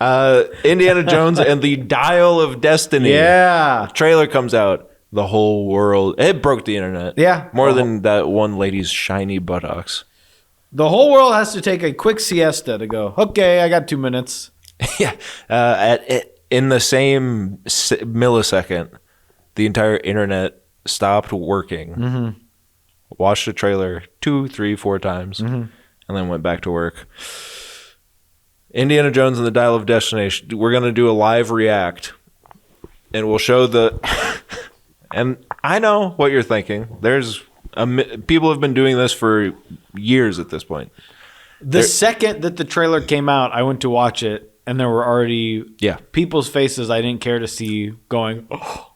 Indiana Jones and the Dial of Destiny. Yeah. Trailer comes out. The whole world. It broke the internet. Yeah. More than that one lady's shiny buttocks. The whole world has to take a quick siesta to go, okay, I got 2 minutes. Yeah. In the same millisecond, the entire internet stopped working. Mm-hmm. Watched the trailer 2, 3, 4 times, and then went back to work. Indiana Jones and the Dial of Destiny. We're going to do a live react, and we'll show the... And I know what you're thinking. People have been doing this for years at this point. The second that the trailer came out, I went to watch it, and there were already people's faces I didn't care to see going, oh.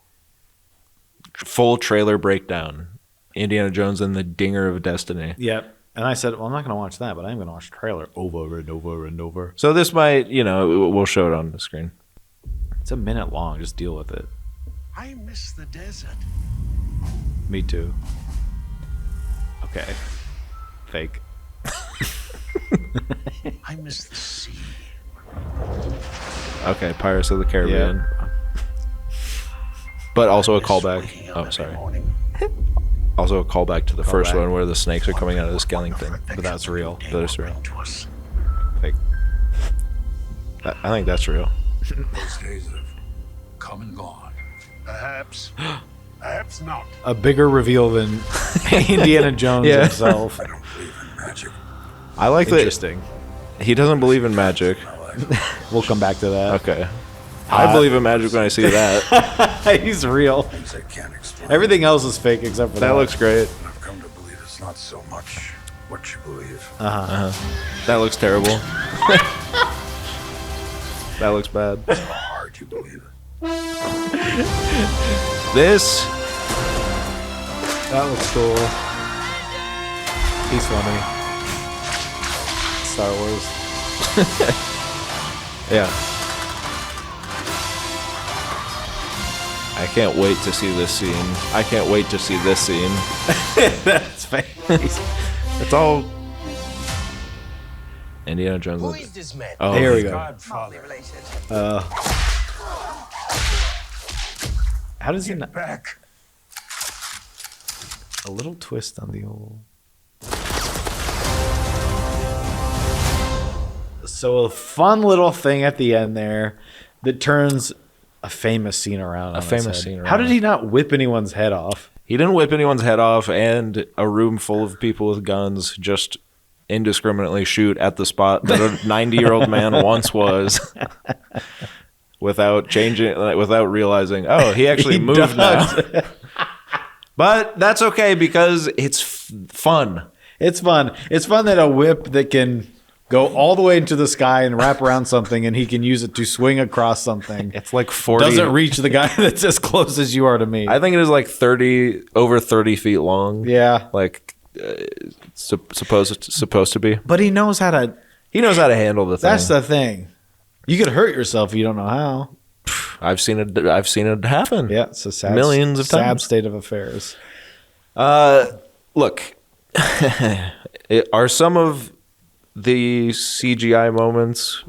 Full trailer breakdown. Indiana Jones and the Dinger of Destiny. Yep. And I said, well, I'm not going to watch that, but I'm going to watch the trailer over and over and over. So this might, we'll show it on the screen. It's a minute long. Just deal with it. I miss the desert. Me too. Okay. Fake. I miss the sea. Okay, Pirates of the Caribbean. Yeah. But also a callback. Oh, sorry. Also a callback to the first one where the snakes are coming out of the scaling thing. But that's real. That is real. Fake. I think that's real. Those days have come and gone. Perhaps. Perhaps not. A bigger reveal than Indiana Jones himself. I don't believe in magic. I like that. Interesting. He doesn't believe in magic. We'll come back to that. Okay. I believe in magic when I see that. He's real. Things I can't explain. Everything else is fake except for that. That looks great. I've come to believe it's not so much what you believe. That looks terrible. That looks bad. It's how hard you believe it. This. That looks cool. He's funny. Star Wars. Yeah. I can't wait to see this scene. I can't wait to see this scene. That's fake. It's all Indiana Jones. Who is this man? Oh, here we go. Godfather. How does he not? Back. A little twist on the old. So a fun little thing at the end there that turns a famous scene around. How did he not whip anyone's head off? He didn't whip anyone's head off, and a room full of people with guns just indiscriminately shoot at the spot that a 90-year-old man once was, without realizing. Oh, he actually moved now. But that's okay because it's fun. It's fun. It's fun that a whip that can go all the way into the sky and wrap around something, and he can use it to swing across something. It's like 40. Doesn't reach the guy that's as close as you are to me. I think it is like over 30 feet long. Yeah, like supposed to be. But he knows how to. He knows how to handle the thing. That's the thing. You could hurt yourself if you don't know how. I've seen it happen. Yeah, it's a sad, millions of times. Sad state of affairs. Look, are some of the CGI moments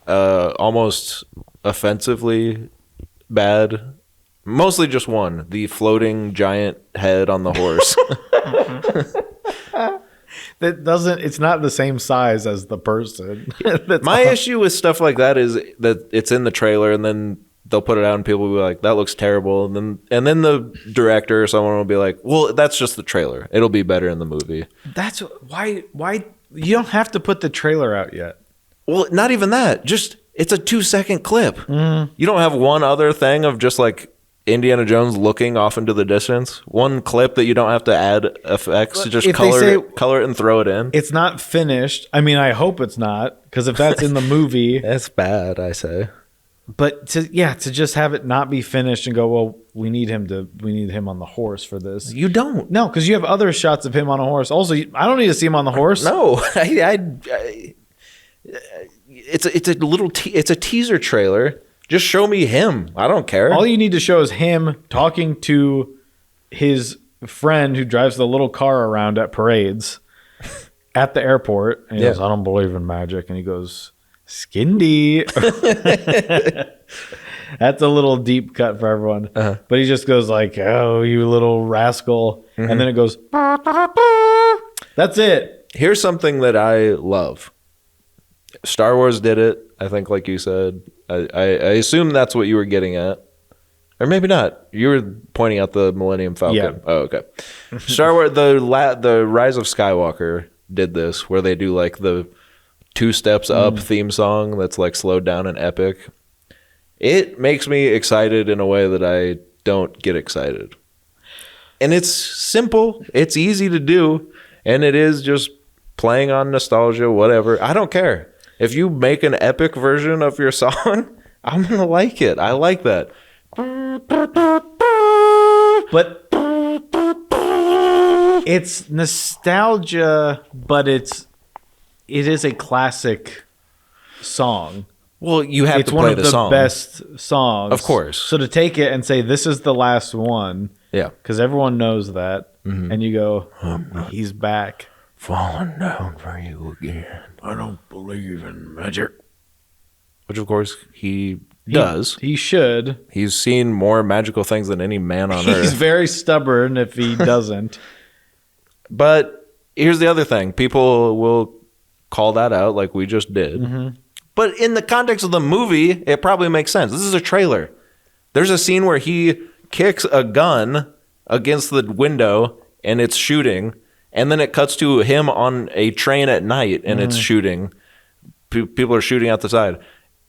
almost offensively bad? Mostly just one, the floating giant head on the horse. It's not the same size as the person. My issue with stuff like that is that it's in the trailer and then they'll put it out and people will be like, that looks terrible. And then the director or someone will be like, well, that's just the trailer. It'll be better in the movie. That's why you don't have to put the trailer out yet. Well, not even that. Just it's a 2-second clip. You don't have one other thing of just like Indiana Jones looking off into the distance. One clip that you don't have to add effects. Just color it and throw it in. It's not finished. I mean, I hope it's not, because if that's in the movie, that's bad, I say. But to just have it not be finished and go, well, we need him on the horse for this. You don't. No, because you have other shots of him on a horse. Also, I don't need to see him on the horse. No, it's a teaser trailer. Just show me him. I don't care. All you need to show is him talking to his friend who drives the little car around at parades at the airport. And he goes, I don't believe in magic. And he goes, Skindy. That's a little deep cut for everyone. But he just goes like, oh, you little rascal. And then it goes, that's it. Here's something that I love. Star Wars did it, I think, like you said. I assume that's what you were getting at. Or maybe not. You were pointing out the Millennium Falcon. Yeah. Oh, okay. Star Wars, the Rise of Skywalker did this, where they do like the 2 steps up theme song that's like slowed down and epic. It makes me excited in a way that I don't get excited. And it's simple. It's easy to do. And it is just playing on nostalgia, whatever. I don't care. If you make an epic version of your song, I'm going to like it. I like that. But it's nostalgia, but it is a classic song. Well, you have It's to one play of the the song. best songs. Of course. So to take it and say, this is the last one, Yeah. because everyone knows that, and you go, he's back. Falling down for you again. I don't believe in magic. Which, of course, he does. He should. He's seen more magical things than any man on He's earth. very stubborn if he doesn't. But here's the other thing. People will call that out like we just did. But in the context of the movie, it probably makes sense. This is a trailer. There's a scene where he kicks a gun against the window and it's shooting. And then it cuts to him on a train at night and it's shooting. People are shooting out the side.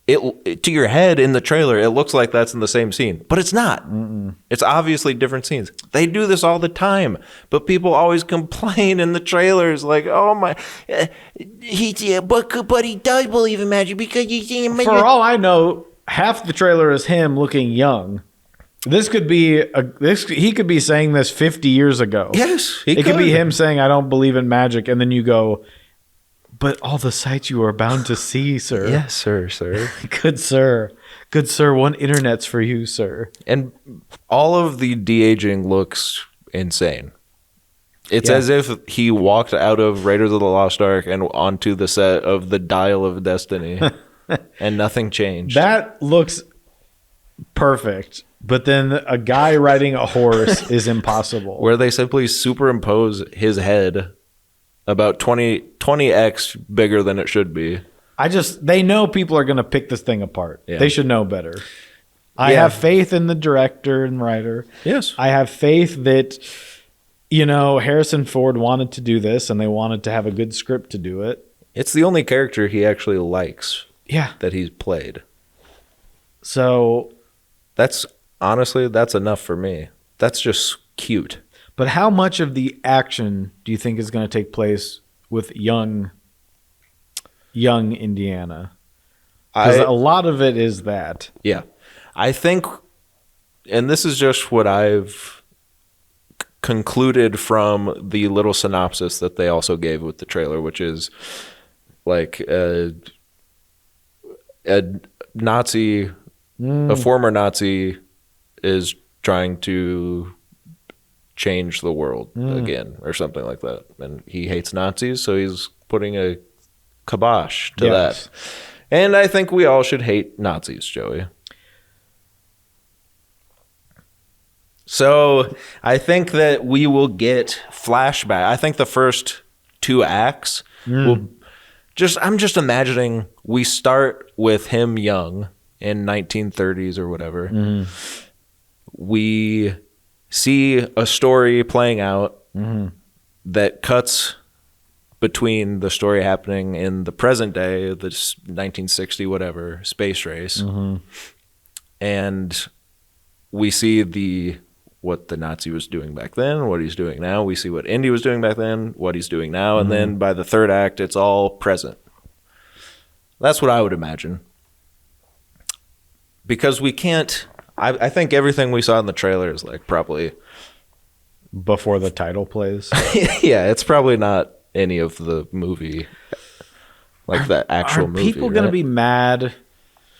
It to your head in the trailer, it looks like that's in the same scene, but it's not. It's obviously different scenes. They do this all the time, but people always complain in the trailers, like, "Oh my, but he does believe in magic because he's seen magic." For all I know, half the trailer is him looking young. This could be he could be saying this 50 years ago. Yes, it could be him saying, "I don't believe in magic," and then you go, "But all the sights you are bound to see, sir." Yes, sir. Good sir. Good sir, one internet's for you, sir. And all of the de-aging looks insane. It's as if he walked out of Raiders of the Lost Ark and onto the set of The Dial of Destiny and nothing changed. That looks perfect. But then a guy riding a horse is impossible. Where they simply superimpose his head about 20x bigger than it should be. They know people are going to pick this thing apart. Yeah. They should know better. I have faith in the director and writer. Yes. I have faith that, Harrison Ford wanted to do this and they wanted to have a good script to do it. It's the only character he actually likes that he's played. So That's enough for me. That's just cute. But how much of the action do you think is going to take place with young Indiana? Because a lot of it is that. Yeah. I think, and this is just what I've concluded from the little synopsis that they also gave with the trailer, which is like a Nazi, a former Nazi is trying to change the world again or something like that. And he hates Nazis, so he's putting a kibosh to that. And I think we all should hate Nazis, Joey. So I think that we will get flashback. I think the first 2 acts will I'm just imagining we start with him young in 1930s or whatever. We see a story playing out that cuts between the story happening in the present day, this 1960 whatever space race, and we see what the Nazi was doing back then, what he's doing now. We see what Indy was doing back then, what he's doing now, and then by the 3rd act, it's all present. That's what I would imagine. Because we can't... I think everything we saw in the trailer is like probably... Before the title plays. Yeah, it's probably not any of the movie, like that actual movie. Are people going to be mad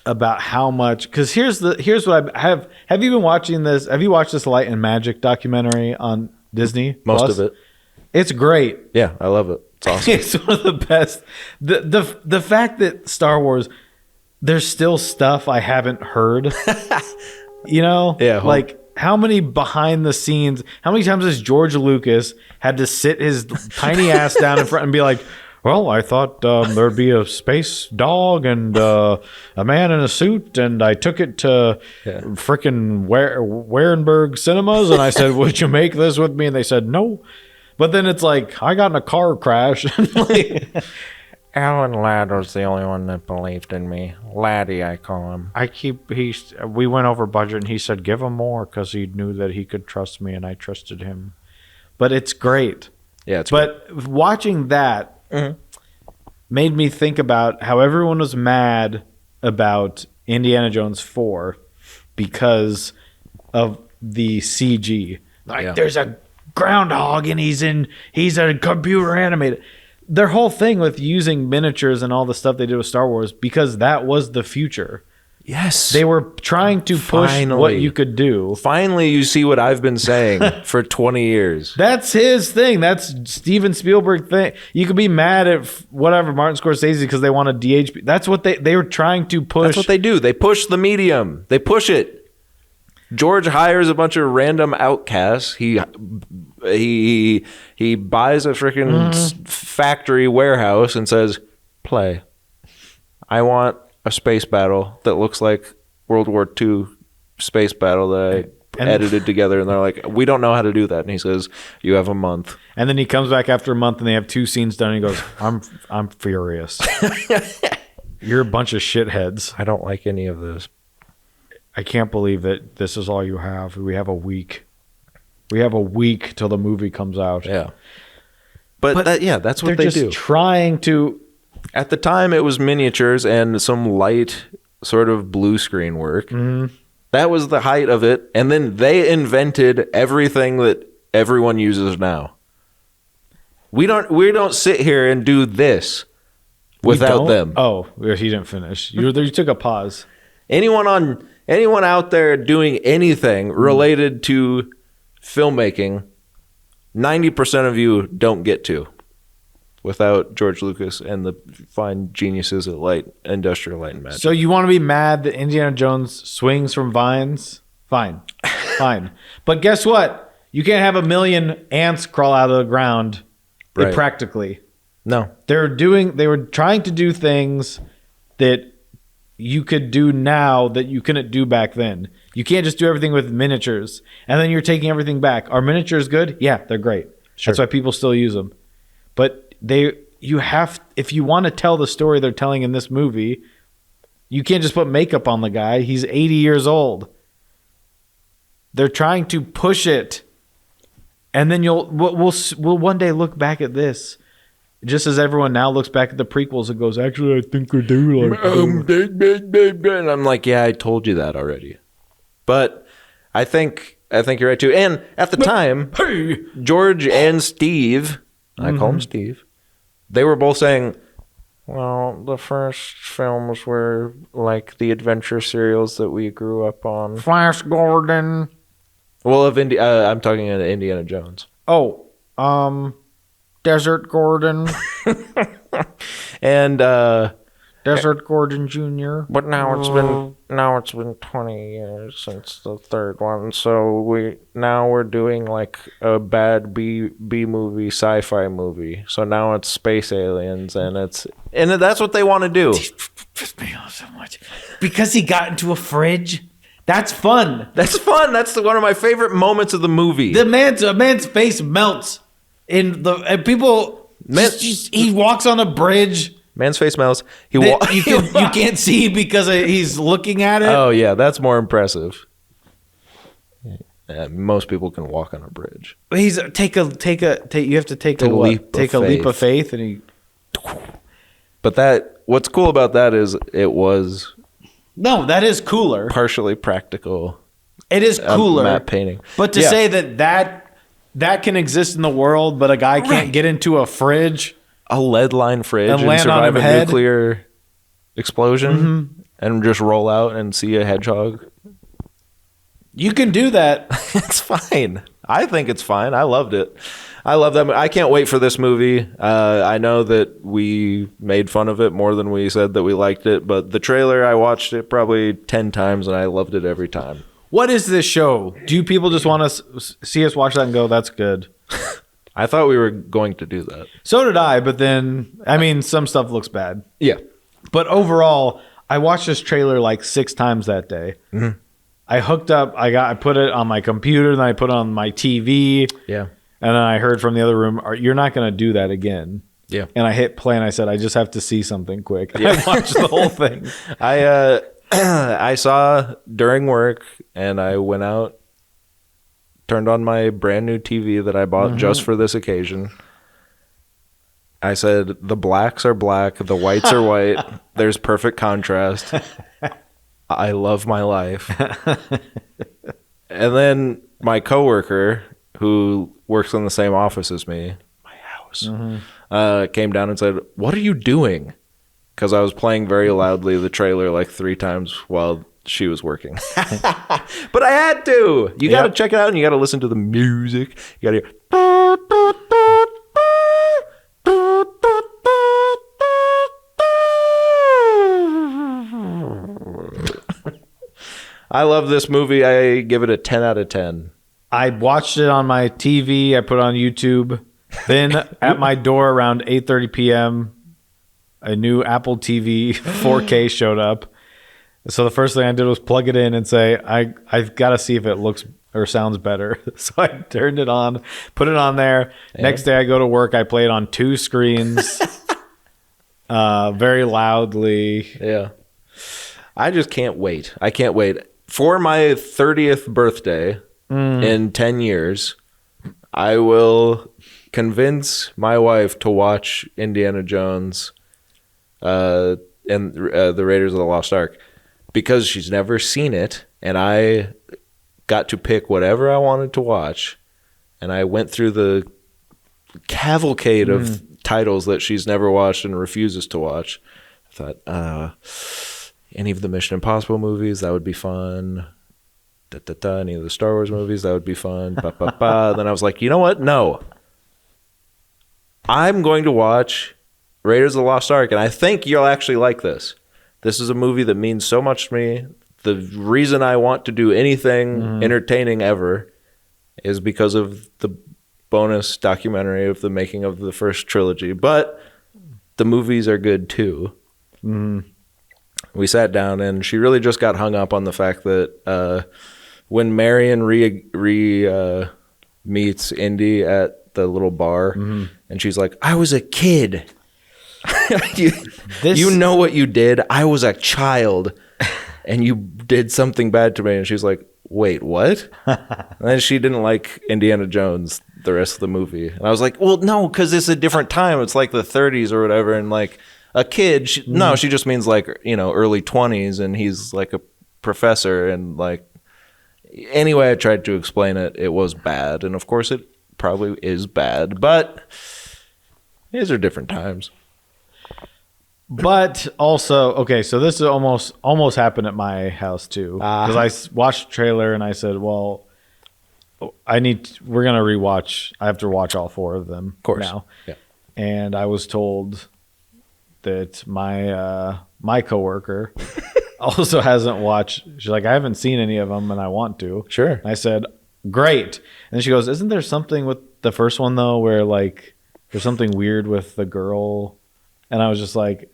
about how much? Because here's what I have. Have you been watching this? Have you watched this Light and Magic documentary on Disney? Most of it. It's great. Yeah, I love it. It's awesome. It's one of the best. The fact that Star Wars, there's still stuff I haven't heard. Yeah. Like how many behind the scenes, how many times has George Lucas had to sit his tiny ass down in front and be like, well, I thought there'd be a space dog and a man in a suit, and I took it to frickin' Warenberg Cinemas, and I said, would you make this with me? And they said, no. But then it's like, I got in a car crash. Alan Ladd was the only one that believed in me. Laddie, I call him. We went over budget, and he said, give him more, because he knew that he could trust me, and I trusted him. But it's great. Yeah, it's But watching that made me think about how everyone was mad about Indiana Jones 4 because of the CG. Like, there's a groundhog, and he's a computer animated. Their whole thing with using miniatures and all the stuff they did with Star Wars, because that was the future. Yes. They were trying to push what you could do. Finally, you see what I've been saying for 20 years. That's his thing. That's Steven Spielberg thing. You could be mad at whatever Martin Scorsese because they want to DH. That's what they were trying to push. That's what they do. They push the medium. They push it. George hires a bunch of random outcasts. He buys a freaking factory warehouse and says, play. I want a space battle that looks like World War II space battle that I edited together. And they're like, we don't know how to do that. And he says, you have a month. And then he comes back after a month and they have 2 scenes done. And he goes, I'm furious. You're a bunch of shitheads. I don't like any of this. I can't believe that this is all you have. We have a week. We have a week till the movie comes out. Yeah. But that's what they do. They're just trying to... At the time, it was miniatures and some light sort of blue screen work. Mm-hmm. That was the height of it. And then they invented everything that everyone uses now. We don't sit here and do this without them. Oh, he didn't finish. You took a pause. Anyone out there doing anything related to filmmaking, 90% of you don't get to without George Lucas and the fine geniuses at Industrial Light and Magic. So you want to be mad that Indiana Jones swings from vines? Fine. Fine. But guess what? You can't have 1 million ants crawl out of the ground practically. No. They were trying to do things that you could do now that you couldn't do back then. You can't just do everything with miniatures. And then you're taking everything back. Are miniatures good? Yeah, they're great. Sure. That's why people still use them. But if you want to tell the story they're telling in this movie, you can't just put makeup on the guy. He's 80 years old. They're trying to push it. And then we'll one day look back at this. Just as everyone now looks back at the prequels and goes, actually, I think I do like and I'm like, yeah, I told you that already. But I think you're right too. And at the time, George and Steve, I call him Steve, they were both saying, well, the first films were like the adventure serials that we grew up on. Flash Gordon. Well, I'm talking about Indiana Jones. Oh, Desert Gordon. And Desert Gordon Jr. But now it's been 20 years since the third one, so we're doing like a bad B movie, sci-fi movie. So now it's space aliens, and that's what they want to do. Pissed me off so much because he got into a fridge. That's fun. That's fun. That's one of my favorite moments of the movie. A man's face melts and people. He walks on a bridge. Man's face melts. You can't see because he's looking at it. Oh yeah, that's more impressive. Most people can walk on a bridge. You have to take a leap of faith, and he. But what's cool about that is it was. No, that is cooler. Partially practical. It is cooler. Matte painting. But to say that can exist in the world, but a guy can't get into a fridge. A lead-lined fridge and survive a nuclear explosion and just roll out and see a hedgehog. You can do that. It's fine. I think it's fine. I loved it. I love that. I can't wait for this movie. I know that we made fun of it more than we said that we liked it, but the trailer, I watched it probably 10 times and I loved it every time. What is this show? Do people just want to see us watch that and go, that's good? I thought we were going to do that. So did I, but then, I mean, some stuff looks bad. Yeah. But overall, I watched this trailer like 6 times that day. Mm-hmm. I hooked up, I put it on my computer, then I put it on my TV. Yeah. And then I heard from the other room, you're not going to do that again. Yeah. And I hit play and I said, I just have to see something quick. And I watched the whole thing. I saw during work and I went out, turned on my brand new TV that I bought just for this occasion. I said, the blacks are black, the whites are white. There's perfect contrast. I love my life. And then my coworker, who works in the same office as me, my house, came down and said, what are you doing? Because I was playing very loudly the trailer like 3 times while she was working. But I had to. You got to check it out and you got to listen to the music. You got to hear. I love this movie. I give it a 10 out of 10. I watched it on my TV. I put it on YouTube. Then at my door around 8:30 p.m., a new Apple TV 4K showed up. So the first thing I did was plug it in and say, I've got to see if it looks or sounds better. So I turned it on, put it on there. Yeah. Next day I go to work. I play it on 2 screens very loudly. Yeah. I just can't wait. I can't wait. For my 30th birthday in 10 years, I will convince my wife to watch Indiana Jones and the Raiders of the Lost Ark because she's never seen it, and I got to pick whatever I wanted to watch, and I went through the cavalcade of titles that she's never watched and refuses to watch. I thought, any of the Mission Impossible movies, that would be fun. Any of the Star Wars movies, that would be fun. Then I was like, you know what? No. I'm going to watch Raiders of the Lost Ark, and I think you'll actually like this. This is a movie that means so much to me. The reason I want to do anything entertaining ever is because of the bonus documentary of the making of the first trilogy. But the movies are good too. We sat down, and she really just got hung up on the fact that when Marion meets Indy at the little bar, and she's like, I was a kid. You know what you did? I was a child, and you did something bad to me. And she's like, wait, what? And then she didn't like Indiana Jones the rest of the movie. And I was like, well, no, because it's a different time. It's like the 30s or whatever, and like a kid, no, she just means like, early 20s, and he's like a professor, and like, anyway, I tried to explain it. It was bad, and of course it probably is bad, but these are different times. But also, okay, so this is almost happened at my house too, because I watched the trailer and I said, well, we're gonna rewatch. I have to watch all 4 of them, of course, now. Yeah. And I was told that my coworker also hasn't watched. She's like, I haven't seen any of them, and I want to. Sure. And I said, great. And then she goes, isn't there something with the first one though, where like there's something weird with the girl? And I was just like,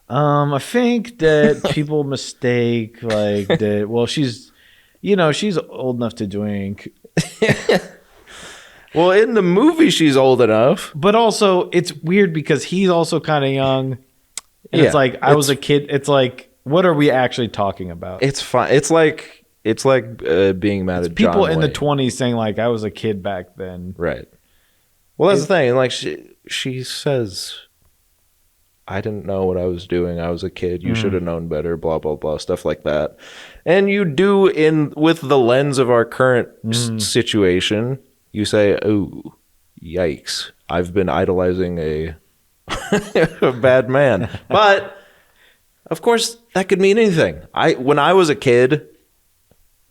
I think that people mistake like that. Well, she's old enough to drink. Well, in the movie, she's old enough. But also, it's weird because he's also kind of young. And it's like, I was a kid. It's like, what are we actually talking about? It's fine. It's like being mad at people John in the Wayne. 20s saying like, I was a kid back then. Right. Well, that's the thing. And like she says, I didn't know what I was doing. I was a kid. You should have known better, blah, blah, blah, stuff like that. And you do with the lens of our current situation, you say, oh, yikes. I've been idolizing a bad man. But, of course, that could mean anything. When I was a kid,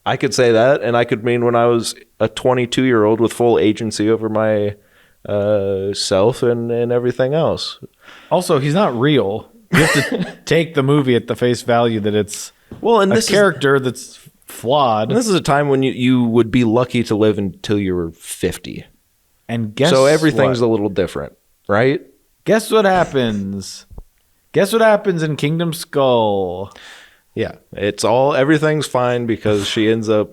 I could say that, and I could mean when I was a 22-year-old with full agency over my self and everything else. Also, he's not real. You have to take the movie at the face value that it's And a this character that's flawed. this is a time when you would be lucky to live until you were 50. And guess So everything's what? a little different, right? Guess what happens? Guess what happens in Kingdom Skull? Yeah, everything's fine because she ends up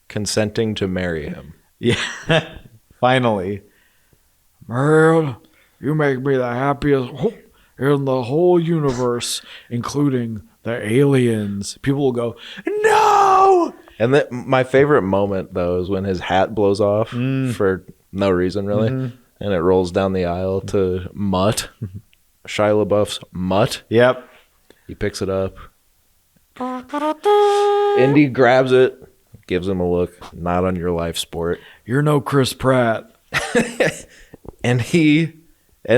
consenting to marry him. Yeah, finally. Man, you make me the happiest in the whole universe, including the aliens. People will go, no! And my favorite moment, though, is when his hat blows off for no reason, really. And it rolls down the aisle to Mutt. Shia LaBeouf's Mutt. Yep. He picks it up. Indy grabs it, gives him a look. Not on your life, sport. You're no Chris Pratt. And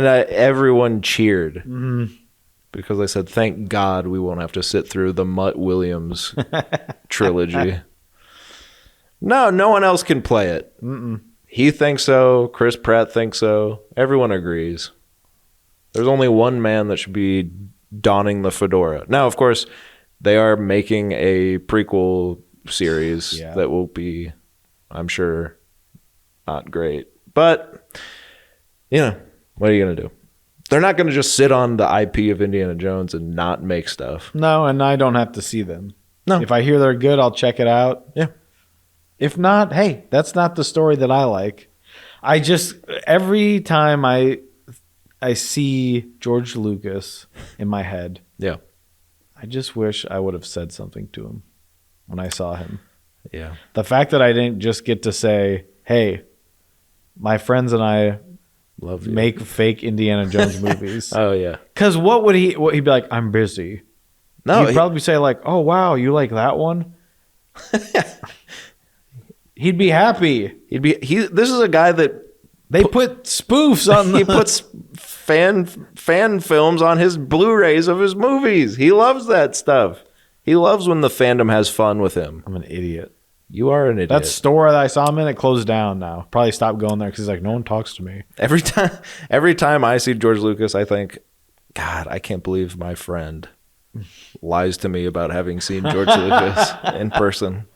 everyone cheered because I said, "Thank God we won't have to sit through the Mutt Williams trilogy." No one else can play it. He thinks so. Chris Pratt thinks so. Everyone agrees. There's only one man that should be donning the fedora. Now, of course, they are making a prequel series that will be, I'm sure, not great. But, what are you going to do? They're not going to just sit on the IP of Indiana Jones and not make stuff. No, and I don't have to see them. No. If I hear they're good, I'll check it out. Yeah. If not, hey, that's not the story that I like. Every time I see George Lucas in my head, Yeah. I just wish I would have said something to him when I saw him. Yeah. The fact that I didn't just get to say, hey, my friends and I Love you. make fake Indiana Jones movies. Oh, yeah. Because he'd be like, I'm busy. No, He'd probably say like, oh, wow, you like that one? He'd be happy. This is a guy that They put spoofs on he puts fan films on his Blu-rays of his movies. He loves that stuff. He loves when the fandom has fun with him. I'm an idiot. You are an idiot. That store that I saw him in, it closed down now. Probably stopped going there because he's like, no one talks to me. Every time I see George Lucas, I think, God, I can't believe my friend lies to me about having seen George Lucas in person.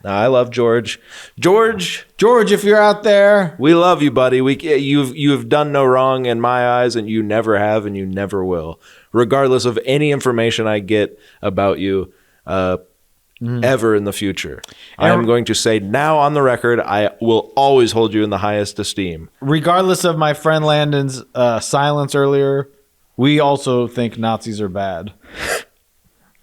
No, I love George. George, If you're out there. we love you, buddy. You've done no wrong in my eyes, and you never have, and you never will. Regardless of any information I get about you, ever in the future, I am going to say now on the record, I will always hold you in the highest esteem. Regardless of my friend Landon's silence earlier, we also think Nazis are bad.